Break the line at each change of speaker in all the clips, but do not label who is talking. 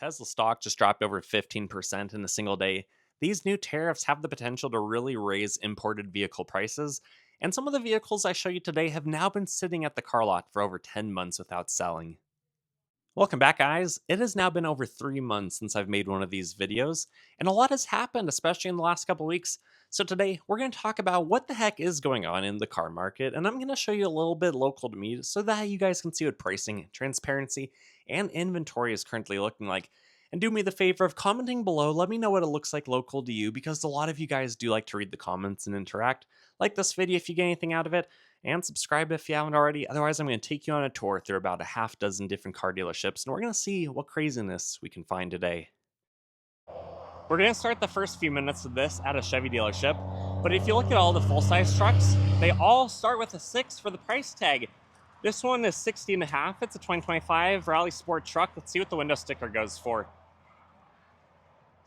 Tesla stock just dropped over 15% in a single day. These new tariffs have the potential to really raise imported vehicle prices, and some of the vehicles I show you today have now been sitting at the car lot for over 10 months without selling. Welcome back, guys. It has now been over 3 months since I've made one of these videos, and a lot has happened, especially in the last couple weeks. So, today we're going to talk about what the heck is going on in the car market, and I'm going to show you a little bit local to me so that you guys can see what pricing, transparency, and inventory is currently looking like. And do me the favor of commenting below, let me know what it looks like local to you because a lot of you guys do like to read the comments and interact. Like this video if you get anything out of it, and subscribe if you haven't already. Otherwise, I'm going to take you on a tour through about a half dozen different car dealerships, and we're going to see what craziness we can find today. We're going to start the first few minutes of this at a Chevy dealership, but if you look at all the full-size trucks, they all start with a 6 for the price tag. This one is 60 and a half. It's a 2025 Rally Sport truck. Let's see what the window sticker goes for.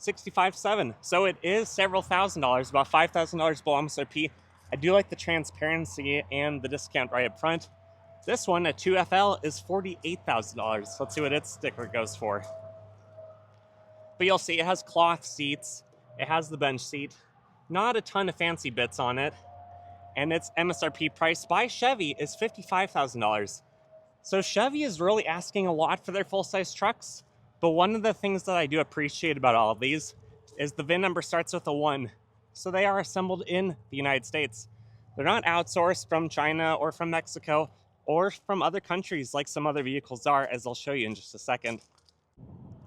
65.7. So it is several $1,000s, about $5,000 below MSRP. I do like the transparency and the discount right up front. This one, a 2FL, is $48,000. Let's see what its sticker goes for. But you'll see it has cloth seats. It has the bench seat. Not a ton of fancy bits on it. And its MSRP price by Chevy is $55,000. So Chevy is really asking a lot for their full-size trucks. But one of the things that I do appreciate about all of these is the VIN number starts with a 1. So they are assembled in the United States. They're not outsourced from China or from Mexico or from other countries like some other vehicles are, as I'll show you in just a second.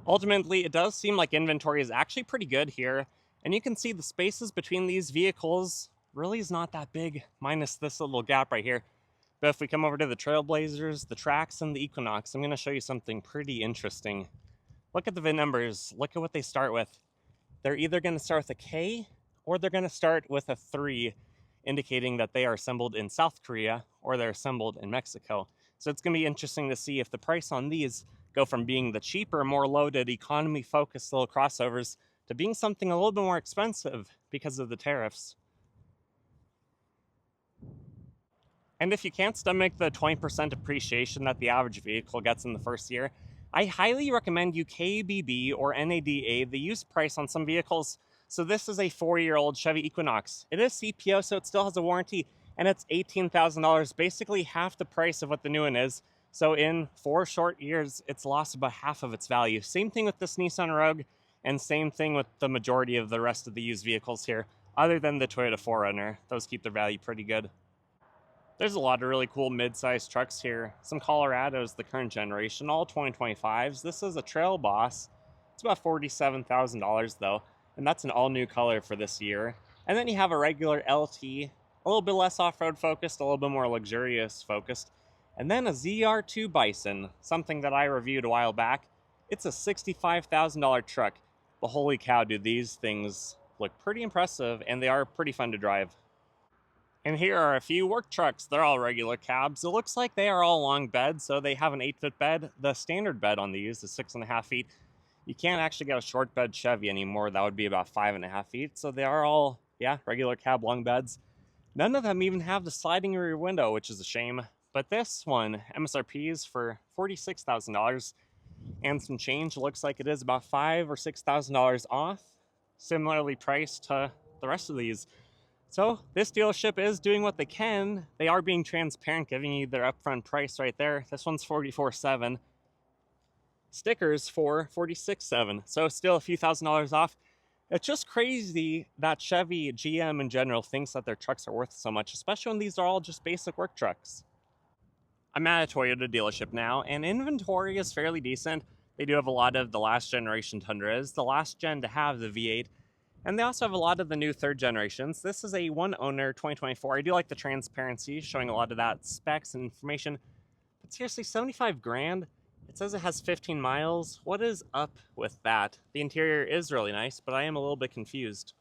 Ultimately, it does seem like inventory is actually pretty good here. And you can see the spaces between these vehicles really is not that big, minus this little gap right here. But if we come over to the Trailblazers, the Trax, and the Equinox, I'm going to show you something pretty interesting. Look at the VIN numbers. Look at what they start with. They're either going to start with a K or they're going to start with a 3, indicating that they are assembled in South Korea or they're assembled in Mexico. So it's going to be interesting to see if the price on these go from being the cheaper, more loaded, economy-focused little crossovers to being something a little bit more expensive because of the tariffs. And if you can't stomach the 20% appreciation that the average vehicle gets in the first year, I highly recommend you KBB or NADA the used price on some vehicles. So this is a 4-year-old Chevy Equinox. It is CPO, so it still has a warranty, and it's $18,000, basically half the price of what the new one is. So in 4 short years, it's lost about half of its value. Same thing with this Nissan Rogue, and same thing with the majority of the rest of the used vehicles here, other than the Toyota 4Runner. Those keep their value pretty good. There's a lot of really cool mid-sized trucks here. Some Colorados, the current generation, all 2025s. This is a Trail Boss. It's about $47,000 though, and that's an all-new color for this year. And then you have a regular LT, a little bit less off-road focused, a little bit more luxurious focused. And then a ZR2 Bison, something that I reviewed a while back. It's a $65,000 truck. But holy cow, dude, these things look pretty impressive, and they are pretty fun to drive. And here are a few work trucks. They're all regular cabs. It looks like they are all long beds, so they have an 8-foot bed. The standard bed on these is 6.5 feet. You can't actually get a short bed Chevy anymore. That would be about 5.5 feet. So they are all, regular cab long beds. None of them even have the sliding rear window, which is a shame. But this one, MSRP is for $46,000 and some change. Looks like it is about $5,000 or $6,000 off. Similarly priced to the rest of these. So this dealership is doing what they can. They are being transparent, giving you their upfront price right there. This one's $44,700. Stickers for $46,700. So still a few $1,000s off. It's just crazy that Chevy, GM in general, thinks that their trucks are worth so much, especially when these are all just basic work trucks. I'm at a Toyota dealership now, and inventory is fairly decent. They do have a lot of the last generation Tundras, the last gen to have the V8. And they also have a lot of the new third generations. This is a one-owner 2024. I do like the transparency, showing a lot of that specs and information. But seriously, 75 grand? It says it has 15 miles. What is up with that? The interior is really nice, but I am a little bit confused.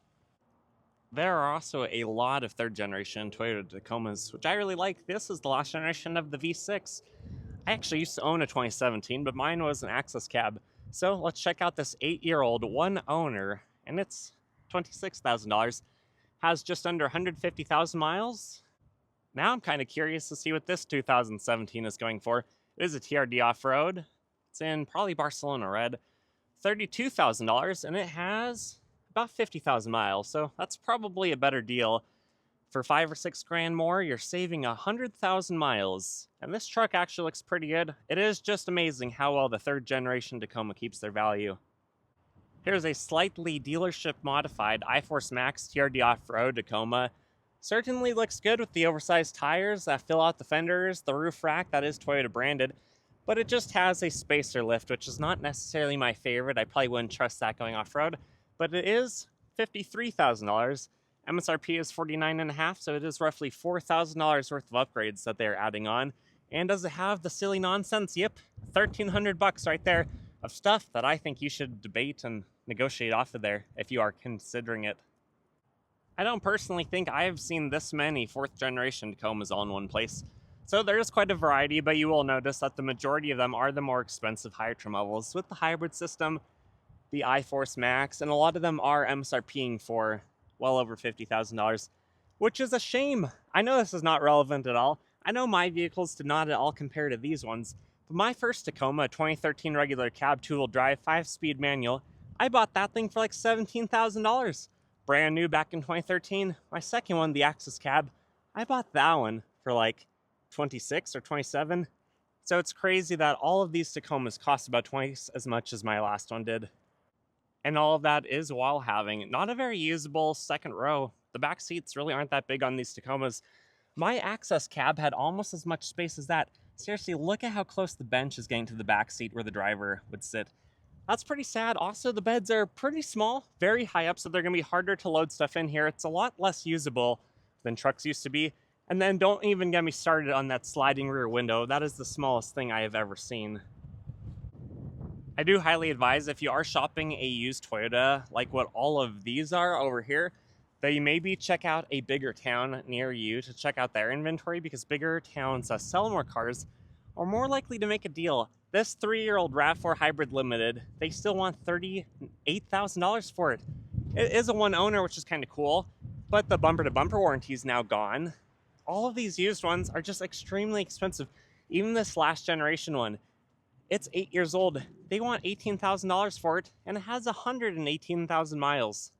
There are also a lot of third generation Toyota Tacomas, which I really like. This is the last generation of the V6. I actually used to own a 2017, but mine was an access cab. So let's check out this 8-year-old one owner, and it's $26,000, has just under 150,000 miles. Now I'm kind of curious to see what this 2017 is going for. It is a TRD off-road. It's in probably Barcelona red. $32,000, and it has about 50,000 miles, so that's probably a better deal. For 5 or 6 grand more, you're saving 100,000 miles. And this truck actually looks pretty good. It is just amazing how well the 3rd generation Tacoma keeps their value. Here's a slightly dealership modified iForce Max TRD Off-Road Tacoma. Certainly looks good with the oversized tires that fill out the fenders, the roof rack that is Toyota branded, but it just has a spacer lift, which is not necessarily my favorite. I probably wouldn't trust that going off-road, but it is $53,000. MSRP is $49,500, so it is roughly $4,000 worth of upgrades that they're adding on. And does it have the silly nonsense? Yep, $1,300 right there of stuff that I think you should debate and negotiate off of there if you are considering it. I don't personally think I've seen this many 4th generation Tacomas all in one place. So there is quite a variety, but you will notice that the majority of them are the more expensive higher trim levels with the hybrid system, the iForce Max, and a lot of them are MSRPing for well over $50,000, which is a shame. I know this is not relevant at all. I know my vehicles did not at all compare to these ones, but my first Tacoma, a 2013 regular cab 2-wheel drive 5-speed manual, I bought that thing for like $17,000. Brand new back in 2013. My second one, the Axis cab, I bought that one for like 26 or 27. So it's crazy that all of these Tacomas cost about twice as much as my last one did. And all of that is while having not a very usable second row. The back seats really aren't that big on these Tacomas. My Access cab had almost as much space as that. Seriously, look at how close the bench is getting to the back seat where the driver would sit. That's pretty sad. Also, the beds are pretty small, very high up, so they're going to be harder to load stuff in here. It's a lot less usable than trucks used to be. And then don't even get me started on that sliding rear window. That is the smallest thing I have ever seen. I do highly advise, if you are shopping a used Toyota, like what all of these are over here, that you maybe check out a bigger town near you to check out their inventory, because bigger towns that sell more cars are more likely to make a deal. This 3-year-old RAV4 Hybrid Limited, they still want $38,000 for it. It is a one owner, which is kind of cool, but the bumper-to-bumper warranty is now gone. All of these used ones are just extremely expensive. Even this last generation one, it's 8 years old. They want $18,000 for it, and it has 118,000 miles.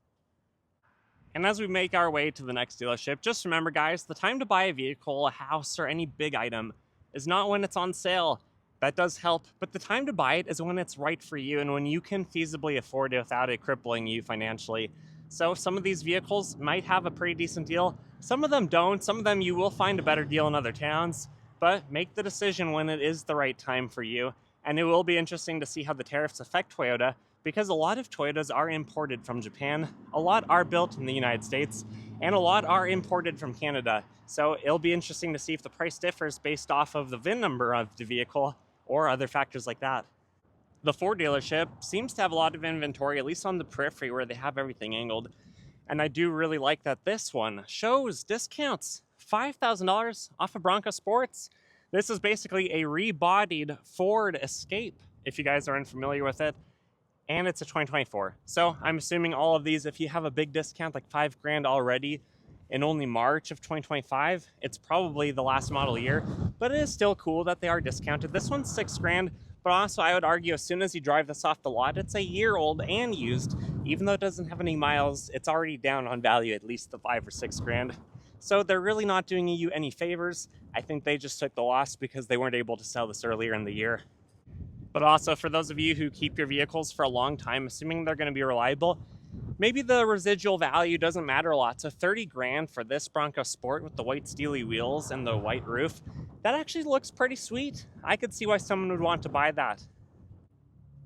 And as we make our way to the next dealership, just remember, guys, the time to buy a vehicle, a house, or any big item is not when it's on sale. That does help, but the time to buy it is when it's right for you and when you can feasibly afford it without it crippling you financially. So some of these vehicles might have a pretty decent deal. Some of them don't. Some of them you will find a better deal in other towns, but make the decision when it is the right time for you. And it will be interesting to see how the tariffs affect Toyota, because a lot of Toyotas are imported from Japan, a lot are built in the United States, and a lot are imported from Canada. So it'll be interesting to see if the price differs based off of the VIN number of the vehicle or other factors like that. The Ford dealership seems to have a lot of inventory, at least on the periphery where they have everything angled. And I do really like that this one shows discounts, $5,000 off of Bronco Sports. This is basically a rebodied Ford Escape, if you guys are unfamiliar with it. And it's a 2024. So I'm assuming all of these, if you have a big discount, like $5 grand already in only March of 2025, it's probably the last model year, but it is still cool that they are discounted. This one's $6 grand, but also I would argue as soon as you drive this off the lot, it's a year old and used. Even though it doesn't have any miles, it's already down on value, at least the 5 or 6 grand. So they're really not doing you any favors. I think they just took the loss because they weren't able to sell this earlier in the year. But also, for those of you who keep your vehicles for a long time, assuming they're going to be reliable, maybe the residual value doesn't matter a lot. So 30 grand for this Bronco Sport with the white steely wheels and the white roof, that actually looks pretty sweet. I could see why someone would want to buy that.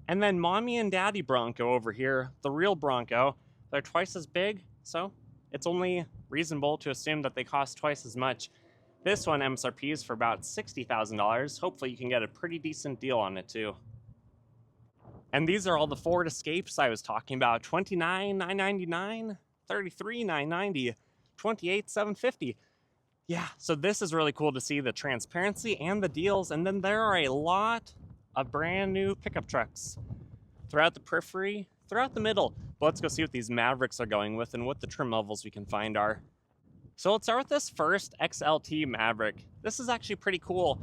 And then Mommy and Daddy Bronco over here, the real Bronco, they're twice as big, so it's only reasonable to assume that they cost twice as much. This one MSRP is for about $60,000. Hopefully you can get a pretty decent deal on it too. And these are all the Ford Escapes I was talking about. $29,999, $33,990, $28,750. Yeah, so this is really cool to see the transparency and the deals. And then there are a lot of brand new pickup trucks throughout the periphery, throughout the middle. But let's go see what these Mavericks are going with and what the trim levels we can find are. So let's start with this first XLT Maverick. This is actually pretty cool.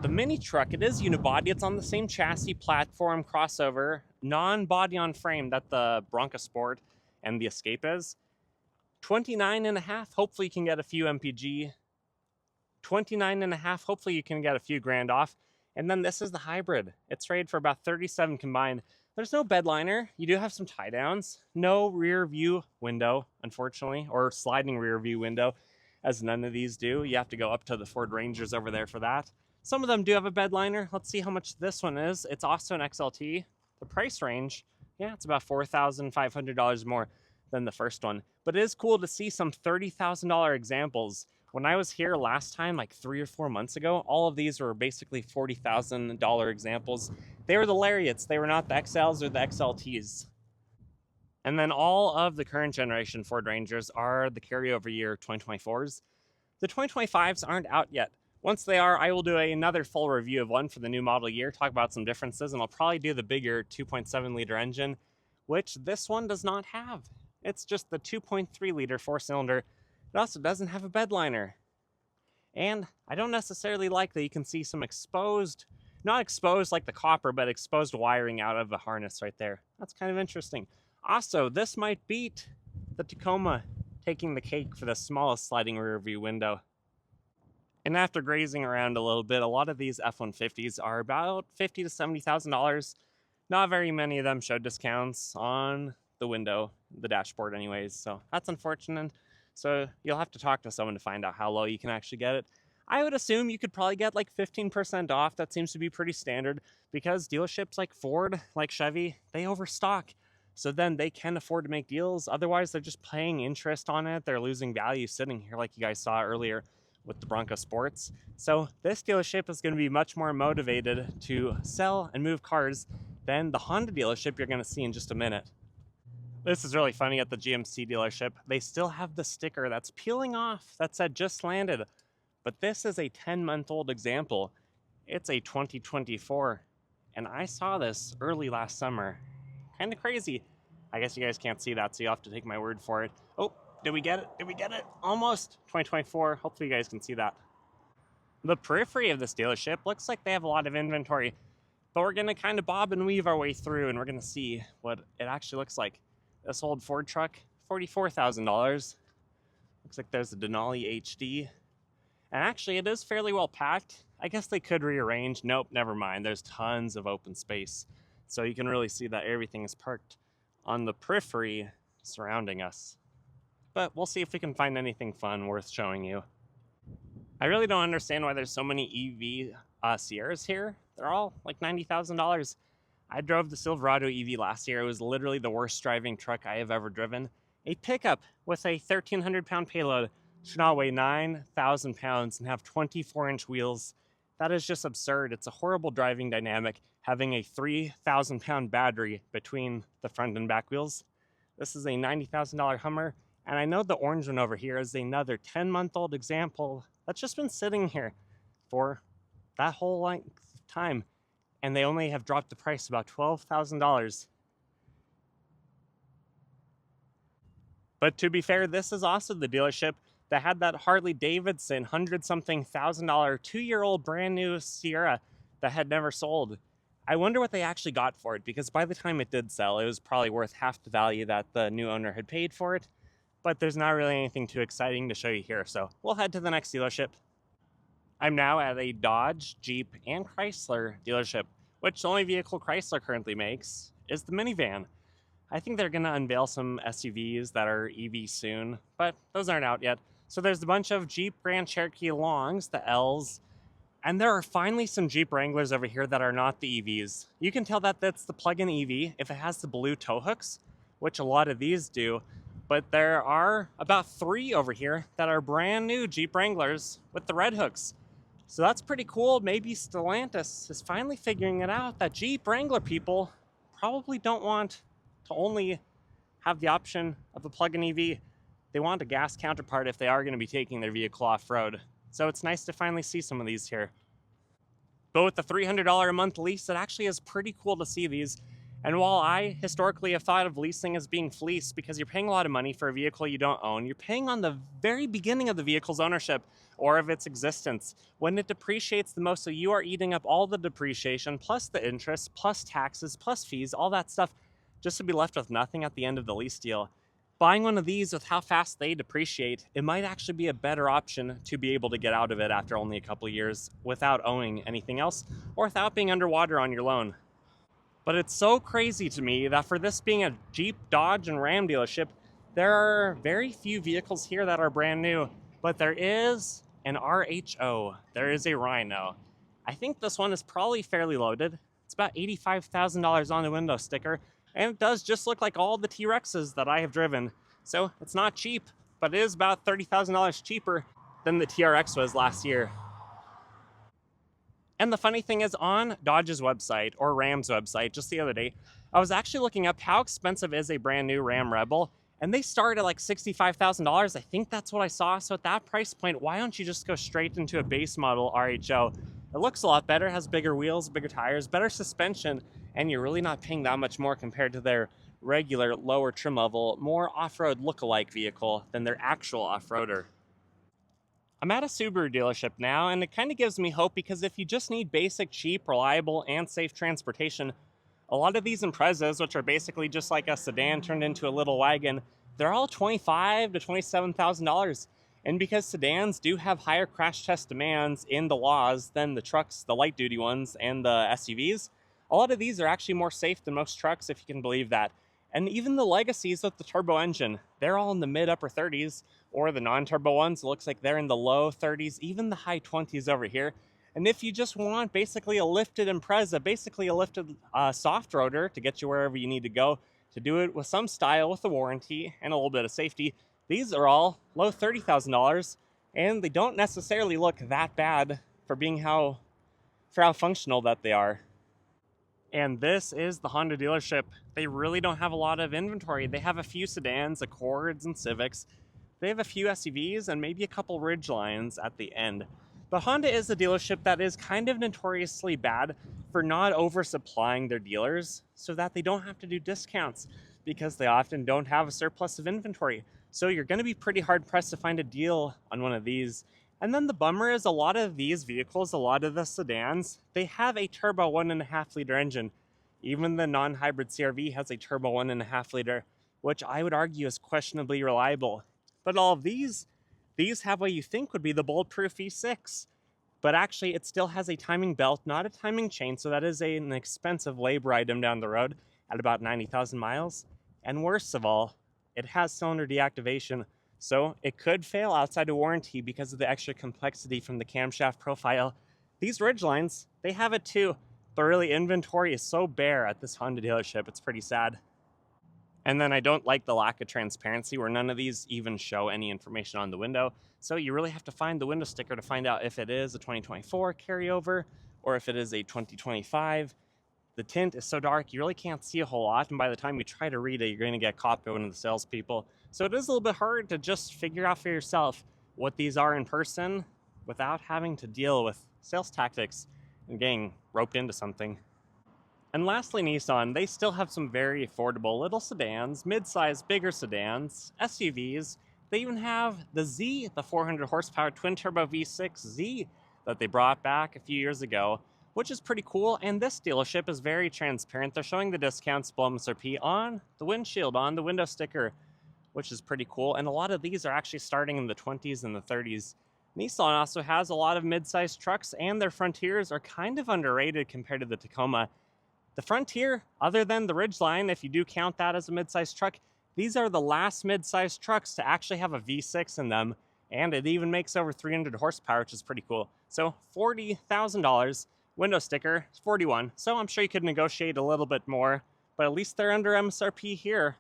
The mini truck, it is unibody. It's on the same chassis, platform, crossover, non-body on frame that the Bronco Sport and the Escape is. 29 and a half, hopefully you can get a few MPG. 29 and a half, hopefully you can get a few grand off. And then this is the hybrid. It's rated for about 37 combined. There's no bed liner. You do have some tie downs. No rear view window, unfortunately, or sliding rear view window, as none of these do. You have to go up to the Ford Rangers over there for that. Some of them do have a bed liner. Let's see how much this one is. It's also an XLT. The price range, yeah, it's about $4,500 more than the first one. But it is cool to see some $30,000 examples. When I was here last time, like 3 or 4 months ago, all of these were basically $40,000 examples. They were the Lariats. They were not the XLs or the XLTs. And then all of the current generation Ford Rangers are the carryover year 2024s. The 2025s aren't out yet. Once they are, I will do another full review of one for the new model year, talk about some differences, and I'll probably do the bigger 2.7 liter engine, which this one does not have. It's just the 2.3 liter 4-cylinder. It also doesn't have a bed liner. And I don't necessarily like that you can see some exposed, not exposed like the copper, but exposed wiring out of the harness right there. That's kind of interesting. Also, this might beat the Tacoma, taking the cake for the smallest sliding rear view window. And after grazing around a little bit, a lot of these F-150s are about $50,000 to $70,000. Not very many of them show discounts on the window, the dashboard anyways, so that's unfortunate. So you'll have to talk to someone to find out how low you can actually get it. I would assume you could probably get like 15% off. That seems to be pretty standard because dealerships like Ford, like Chevy, they overstock. So then they can afford to make deals. Otherwise, they're just paying interest on it. They're losing value sitting here like you guys saw earlier with the Bronco Sports. So this dealership is going to be much more motivated to sell and move cars than the Honda dealership you're going to see in just a minute. This is really funny at the GMC dealership. They still have the sticker that's peeling off that said just landed. But this is a 10-month-old example. It's a 2024. And I saw this early last summer. Kind of crazy. I guess you guys can't see that, so you'll have to take my word for it. Oh, did we get it? Did we get it? Almost. 2024. Hopefully you guys can see that. The periphery of this dealership looks like they have a lot of inventory. But we're going to kind of bob and weave our way through, and we're going to see what it actually looks like. This old Ford truck, $44,000. Looks like there's a Denali HD. And actually, it is fairly well packed. I guess they could rearrange. Nope, never mind. There's tons of open space. So you can really see that everything is parked on the periphery surrounding us. But we'll see if we can find anything fun worth showing you. I really don't understand why there's so many EV Sierras here. They're all like $90,000. I drove the Silverado EV last year. It was literally the worst driving truck I have ever driven. A pickup with a 1,300-pound payload should not weigh 9,000 pounds and have 24-inch wheels. That is just absurd. It's a horrible driving dynamic having a 3,000-pound battery between the front and back wheels. This is a $90,000 Hummer, and I know the orange one over here is another 10-month-old example that's just been sitting here for that whole length of time. And they only have dropped the price about $12,000. But to be fair, this is also the dealership that had that Harley Davidson $100-something thousand 2-year-old brand new Sierra that had never sold. I wonder what they actually got for it, because by the time it did sell, it was probably worth half the value that the new owner had paid for it. But there's not really anything too exciting to show you here, so we'll head to the next dealership. I'm now at a Dodge, Jeep, and Chrysler dealership, which the only vehicle Chrysler currently makes is the minivan. I think they're going to unveil some SUVs that are EV soon, but those aren't out yet. So there's a bunch of Jeep Grand Cherokee Longs, the Ls, and there are finally some Jeep Wranglers over here that are not the EVs. You can tell that that's the plug-in EV if it has the blue tow hooks, which a lot of these do, but there are about 3 over here that are brand new Jeep Wranglers with the red hooks. So that's pretty cool. Maybe Stellantis is finally figuring it out that Jeep Wrangler people probably don't want to only have the option of a plug-in EV. They want a gas counterpart if they are going to be taking their vehicle off-road. So it's nice to finally see some of these here. But with the $300 a month lease, it actually is pretty cool to see these. And while I historically have thought of leasing as being fleeced because you're paying a lot of money for a vehicle you don't own, you're paying on the very beginning of the vehicle's ownership or of its existence. When it depreciates the most, so you are eating up all the depreciation, plus the interest, plus taxes, plus fees, all that stuff, just to be left with nothing at the end of the lease deal. Buying one of these with how fast they depreciate, it might actually be a better option to be able to get out of it after only a couple of years without owing anything else or without being underwater on your loan. But it's so crazy to me that for this being a Jeep, Dodge, and Ram dealership, there are very few vehicles here that are brand new. But there is an RHO. There is a Rhino. I think this one is probably fairly loaded. It's about $85,000 on the window sticker, and it does just look like all the T-Rexes that I have driven. So it's not cheap, but it is about $30,000 cheaper than the TRX was last year. And the funny thing is, on Dodge's website, or Ram's website, just the other day, I was actually looking up how expensive is a brand new Ram Rebel, and they start at like $65,000. I think that's what I saw. So at that price point, why don't you just go straight into a base model RHO? It looks a lot better, has bigger wheels, bigger tires, better suspension, and you're really not paying that much more compared to their regular lower trim level, more off-road look-alike vehicle than their actual off-roader. I'm at a Subaru dealership now, and it kind of gives me hope because if you just need basic, cheap, reliable, and safe transportation, a lot of these Imprezas, which are basically just like a sedan turned into a little wagon, they're all $25,000 to $27,000. And because sedans do have higher crash test demands in the laws than the trucks, the light duty ones, and the SUVs, a lot of these are actually more safe than most trucks, if you can believe that. And even the legacies with the turbo engine, they're all in the mid upper 30s, or the non-turbo ones, it looks like they're in the low 30s, even the high 20s over here. And if you just want basically a lifted Impreza, basically a lifted soft roader to get you wherever you need to go, to do it with some style, with a warranty, and a little bit of safety, these are all low $30,000, and they don't necessarily look that bad for being for how functional that they are. And this is the Honda dealership. They really don't have a lot of inventory. They have a few sedans, Accords, and Civics. They have a few SUVs and maybe a couple Ridgelines at the end. But Honda is a dealership that is kind of notoriously bad for not oversupplying their dealers so that they don't have to do discounts because they often don't have a surplus of inventory. So you're going to be pretty hard pressed to find a deal on one of these. And then the bummer is a lot of these vehicles, a lot of the sedans, they have a turbo 1.5 liter engine. Even the non-hybrid CRV has a turbo 1.5 liter, which I would argue is questionably reliable. But all of these have what you think would be the bulletproof V6. But actually, it still has a timing belt, not a timing chain, so that is an expensive labor item down the road at about 90,000 miles. And worst of all, it has cylinder deactivation, so it could fail outside of warranty because of the extra complexity from the camshaft profile. These Ridgelines, they have it too, but really inventory is so bare at this Honda dealership, it's pretty sad. And then I don't like the lack of transparency where none of these even show any information on the window. So you really have to find the window sticker to find out if it is a 2024 carryover or if it is a 2025. The tint is so dark, you really can't see a whole lot. And by the time you try to read it, you're going to get caught by one of the salespeople. So it is a little bit hard to just figure out for yourself what these are in person without having to deal with sales tactics and getting roped into something. And lastly, Nissan, they still have some very affordable little sedans, mid-size, bigger sedans, SUVs. They even have the Z, the 400 horsepower twin-turbo V6 Z that they brought back a few years ago, which is pretty cool. And this dealership is very transparent. They're showing the discounts below MSRP on the windshield, on the window sticker, which is pretty cool. And a lot of these are actually starting in the 20s and the 30s. Nissan also has a lot of mid-sized trucks, and their Frontiers are kind of underrated compared to the Tacoma. The Frontier, other than the Ridgeline, if you do count that as a mid-sized truck, these are the last mid-sized trucks to actually have a V6 in them, and it even makes over 300 horsepower, which is pretty cool. So $40,000, window sticker, $41,000, so I'm sure you could negotiate a little bit more, but at least they're under MSRP here.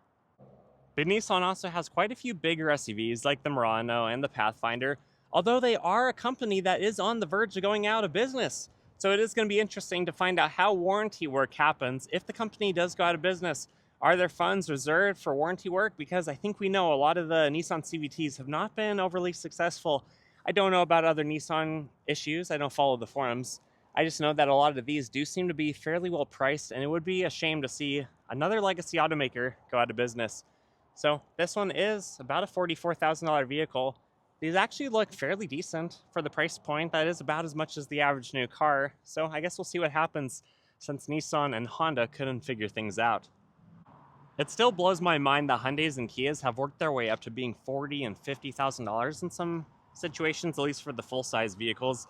But Nissan also has quite a few bigger SUVs like the Murano and the Pathfinder, although they are a company that is on the verge of going out of business. So it is going to be interesting to find out how warranty work happens if the company does go out of business. Are there funds reserved for warranty work? Because I think we know a lot of the Nissan CVTs have not been overly successful. I don't know about other Nissan issues. I don't follow the forums. I just know that a lot of these do seem to be fairly well priced, and it would be a shame to see another legacy automaker go out of business. So this one is about a $44,000 vehicle. These actually look fairly decent for the price point. That is about as much as the average new car. So I guess we'll see what happens since Nissan and Honda couldn't figure things out. It still blows my mind that Hyundais and Kias have worked their way up to being $40,000 and $50,000 in some situations, at least for the full-size vehicles.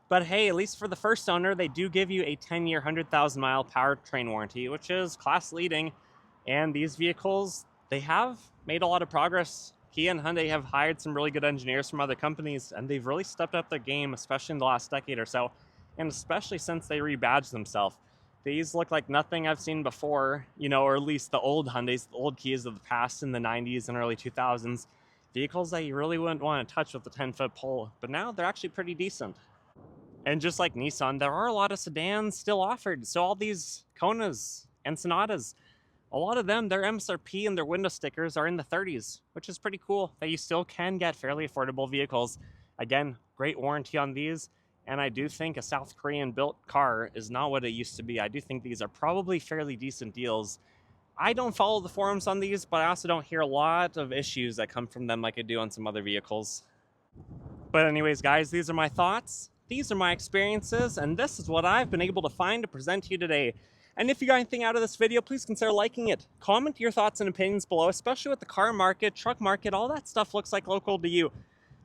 But hey, at least for the first owner, they do give you a 10-year, 100,000-mile powertrain warranty, which is class-leading. And these vehicles, they have made a lot of progress. Kia and Hyundai have hired some really good engineers from other companies, and they've really stepped up their game, especially in the last decade or so, and especially since they rebadged themselves. These look like nothing I've seen before, or at least the old Hyundais, the old Kias of the past in the 90s and early 2000s. Vehicles that you really wouldn't want to touch with a 10-foot pole, but now they're actually pretty decent. And just like Nissan, there are a lot of sedans still offered. So all these Konas and Sonatas, a lot of them, their MSRP and their window stickers are in the 30s, which is pretty cool that you still can get fairly affordable vehicles. Again, great warranty on these. And I do think a South Korean built car is not what it used to be. I do think these are probably fairly decent deals. I don't follow the forums on these, but I also don't hear a lot of issues that come from them like I do on some other vehicles. But anyways, guys, these are my thoughts. These are my experiences, and this is what I've been able to find to present to you today. And if you got anything out of this video, please consider liking it. Comment your thoughts and opinions below, especially what the car market, truck market, all that stuff looks like local to you.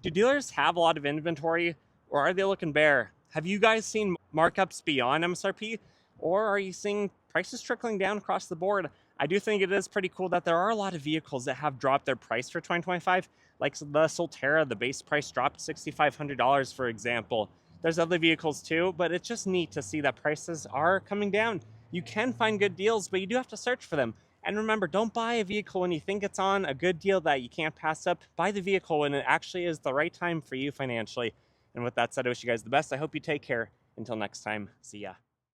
Do dealers have a lot of inventory, or are they looking bare? Have you guys seen markups beyond MSRP, or are you seeing prices trickling down across the board? I do think it is pretty cool that there are a lot of vehicles that have dropped their price for 2025, like the Solterra, the base price dropped $6,500, for example. There's other vehicles too, but it's just neat to see that prices are coming down. You can find good deals, but you do have to search for them. And remember, don't buy a vehicle when you think it's on a good deal that you can't pass up. Buy the vehicle when it actually is the right time for you financially. And with that said, I wish you guys the best. I hope you take care. Until next time, see ya.